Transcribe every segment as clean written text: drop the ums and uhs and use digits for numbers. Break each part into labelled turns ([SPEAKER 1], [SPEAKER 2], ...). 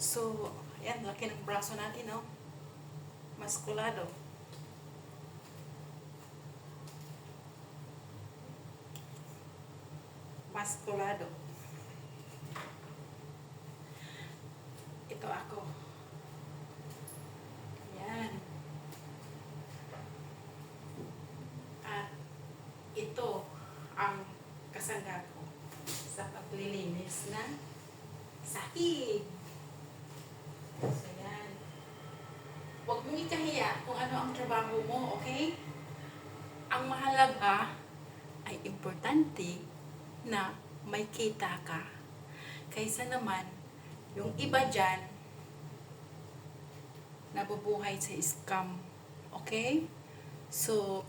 [SPEAKER 1] So, ayan, laki ng braso natin, no? Maskulado. Maskulado. Ito ako. Ayan. At ito ang kasangga ko sa paglilinis ng sahig. So, yan. Huwag mong ikahiya kung ano ang trabaho mo, okay? Ang mahalaga ay importante na may kita ka. Kaysa naman, yung iba dyan, nabubuhay sa scam. Okay? So,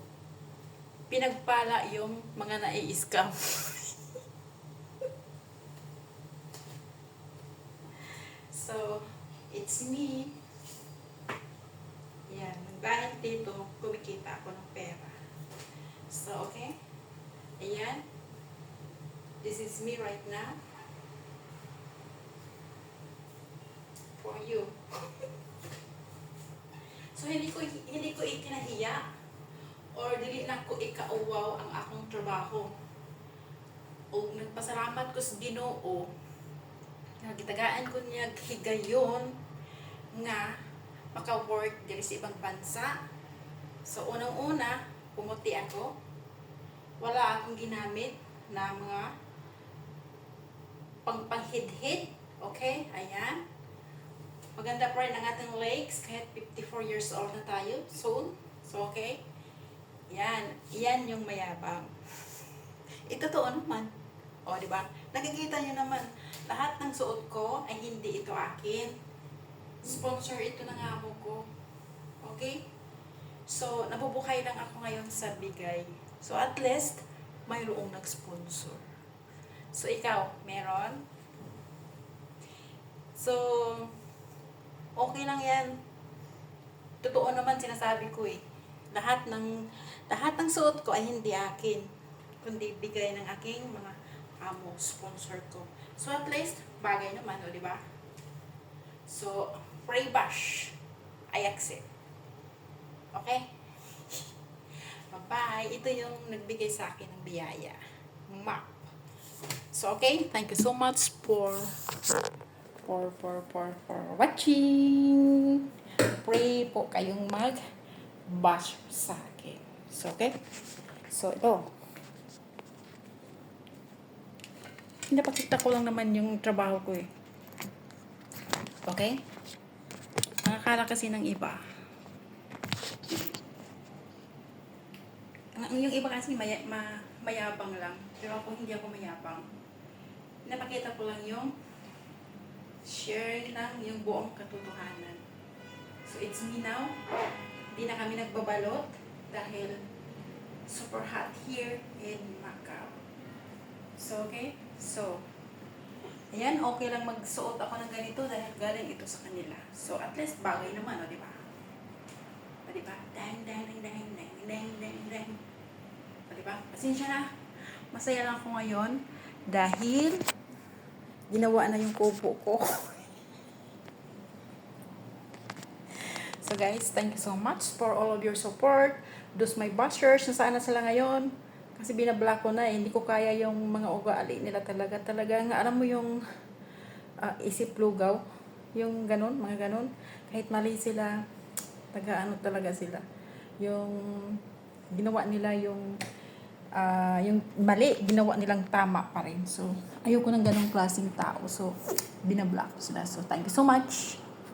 [SPEAKER 1] pinagpala yung mga nai-scam. So, it's me. Yan. Dahil dito, kumikita ako ng pera. So, okay? Ayan. This is me right now. For you. So, hindi ko ikinahiya or dili na ko ikauwaw ang akong trabaho. O nagpasalamat ko sa Ginoo nagitagaan ko niya higayon nga maka-work diri sa ibang bansa. So, unang-una, pumuti ako. Wala akong ginamit na mga pangpanghid-hid. Okay? Ayan. Maganda pa rin ang ating legs kahit 54 years old na tayo soon. So, okay? Yan. Yan yung mayabang. Ito totoo naman. O, di ba? Nakikita nyo naman, lahat ng suot ko ay hindi ito akin. Sponsor ito ng amo ko. Okay? So, nabubuhay lang ako ngayon sa bigay. So, at least, mayroong nag-sponsor. So, ikaw, meron? So, okay lang yan. Totoo naman sinasabi ko eh. Lahat ng suot ko ay hindi akin, kundi bigay ng aking mga amo, sponsor ko. So at least, bagay naman, o diba? So, pray bash, I accept. Okay? Bye-bye. Ito yung nagbigay sa akin ng biyaya. Map. So, okay? Thank you so much for watching. Pray po kayong mag-bash sa akin. So, okay? So, ito. Pinapakita ko lang naman yung trabaho ko eh. Okay? Nakakala kasi ng iba. Yung iba kasi mayabang lang. Pero ako hindi ako mayabang. Pinapakita ko lang yung share lang yung buong katotohanan. So, it's me now. Hindi na kami nagbabalot dahil super hot here in Macau. So, okay? So, ayan, okay lang magsuot ako ng ganito dahil galing ito sa kanila. So, at least bagay naman, o diba? O diba? Dang, dang, dang, dang, dang, dang, dang, dang. O diba? Pasensya na. Masaya lang ako ngayon dahil ginawa na yung kubo ko. So guys, thank you so much for all of your support. Those my bashers, nasaan na sila ngayon? Kasi binablock ko na eh. Hindi ko kaya yung mga ugali nila talaga. Talagang, alam mo yung isip lugaw. Yung ganun, mga ganun. Kahit mali sila, taga-ano talaga sila. Yung ginawa nila yung mali, ginawa nilang tama pa rin. So, ayoko ng ganung klaseng tao. So, binablock ko sila. So, thank you so much.